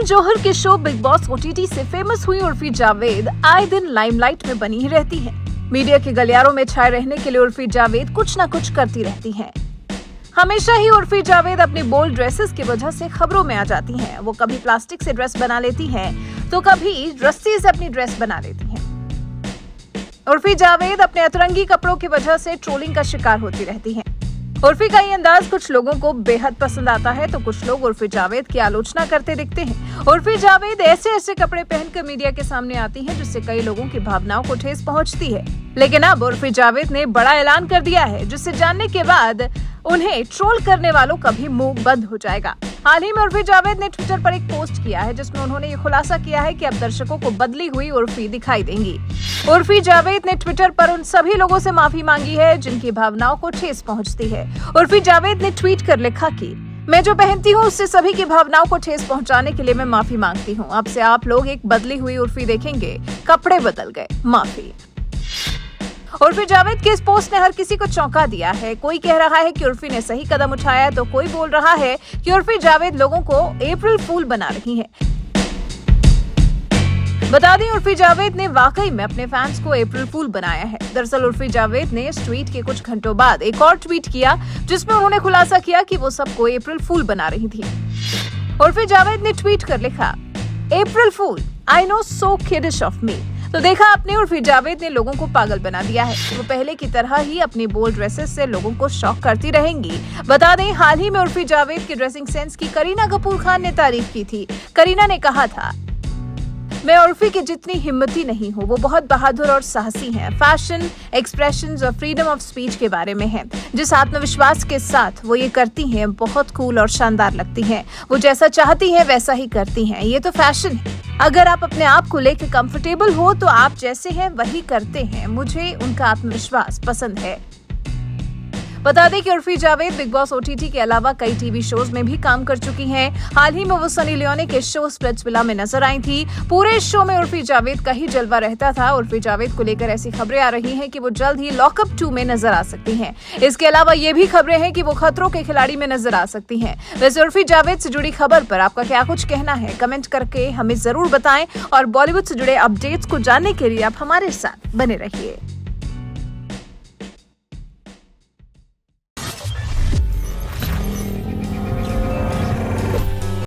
जौहर के show big boss OTT से famous हुई उर्फी जावेद आए दिन लाइमलाइट में बनी ही रहती हैं। मीडिया के गलियारों में छाए रहने के लिए उर्फी जावेद कुछ न कुछ करती रहती हैं। हमेशा ही उर्फी जावेद अपनी बोल्ड ड्रेसेस की वजह से खबरों में आ जाती हैं। वो कभी प्लास्टिक से ड्रेस बना लेती हैं, तो कभी रस्सी से अपनी ड्रेस बना लेती हैं। उर्फी जावेद अपने अतरंगी कपड़ों की वजह से ट्रोलिंग का शिकार होती रहती हैं। उर्फी का ये अंदाज कुछ लोगों को बेहद पसंद आता है, तो कुछ लोग उर्फी जावेद की आलोचना करते दिखते हैं। उर्फी जावेद ऐसे कपड़े पहनकर मीडिया के सामने आती हैं, जिससे कई लोगों की भावनाओं को ठेस पहुंचती है। लेकिन अब उर्फी जावेद ने बड़ा ऐलान कर दिया है, जिसे जानने के बाद उन्हें ट्रोल करने वालों का भी मुंह बंद हो जाएगा। हाल ही में उर्फी जावेद ने ट्विटर पर एक पोस्ट किया है, जिसमें उन्होंने ये खुलासा किया है कि अब दर्शकों को बदली हुई उर्फी दिखाई देंगी। उर्फी जावेद ने ट्विटर पर उन सभी लोगों से माफी मांगी है जिनकी भावनाओं को ठेस पहुंचती है। उर्फी जावेद ने ट्वीट कर लिखा कि मैं जो पहनती हूँ उससे सभी की भावनाओं को ठेस पहुंचाने के लिए मैं माफी मांगती हूँ। अब से आप लोग एक बदली हुई उर्फी देखेंगे। कपड़े बदल गए, माफी। उर्फी जावेद के इस पोस्ट ने हर किसी को चौंका दिया है। कोई कह रहा है कि उर्फी ने सही कदम उठाया, तो कोई बोल रहा है कि उर्फी जावेद लोगों को अप्रैल फूल बना रही है। बता दें, उर्फी जावेद ने वाकई में अपने फैंस को अप्रैल फूल बनाया है। दरअसल उर्फी जावेद ने इस ट्वीट के कुछ घंटों बाद एक और ट्वीट किया, जिसमें उन्होंने खुलासा किया कि वो सबको अप्रैल फूल बना रही थी। उर्फी जावेद ने ट्वीट कर लिखा, April fool, I know so kiddish of me. तो देखा आपने, उर्फी जावेद ने लोगों को पागल बना दिया है। वो पहले की तरह ही अपनी बोल्ड ड्रेसेस से लोगों को शॉक करती रहेंगी। बता दें, हाल ही में उर्फी जावेद की ड्रेसिंग सेंस की करीना कपूर खान ने तारीफ की थी। करीना ने कहा था, मैं उर्फी की जितनी हिम्मती नहीं हूँ, वो बहुत बहादुर और साहसी हैं। फैशन, एक्सप्रेशंस और फ्रीडम ऑफ स्पीच के बारे में है। जिस आत्मविश्वास के साथ वो ये करती हैं, बहुत कूल और शानदार लगती हैं। वो जैसा चाहती हैं वैसा ही करती हैं। ये तो फैशन है। अगर आप अपने आप को लेकर कंफर्टेबल हो तो आप जैसे हैं वही करते हैं। मुझे उनका आत्मविश्वास पसंद है। बता दें कि Urfi Javed big boss OTT के अलावा कई टीवी शोज में भी काम कर चुकी हैं। हाल ही में वो सनी लियोनी के शो स्प्लिट्सविला में नजर आई थी। पूरे शो में उर्फी जावेद का ही जलवा रहता था। उर्फी जावेद को लेकर ऐसी खबरें आ रही हैं कि वो जल्द ही लॉकअप 2 में नजर आ सकती हैं। इसके अलावा ये भी खबरें हैं कि वो खतरों के खिलाड़ी में नजर आ सकती हैं। वैसे उर्फी जावेद से जुड़ी खबर पर आपका क्या कुछ कहना है, कमेंट करके हमें जरूर बताएं और बॉलीवुड से जुड़े अपडेट्स को जानने के लिए आप हमारे साथ बने रहिए।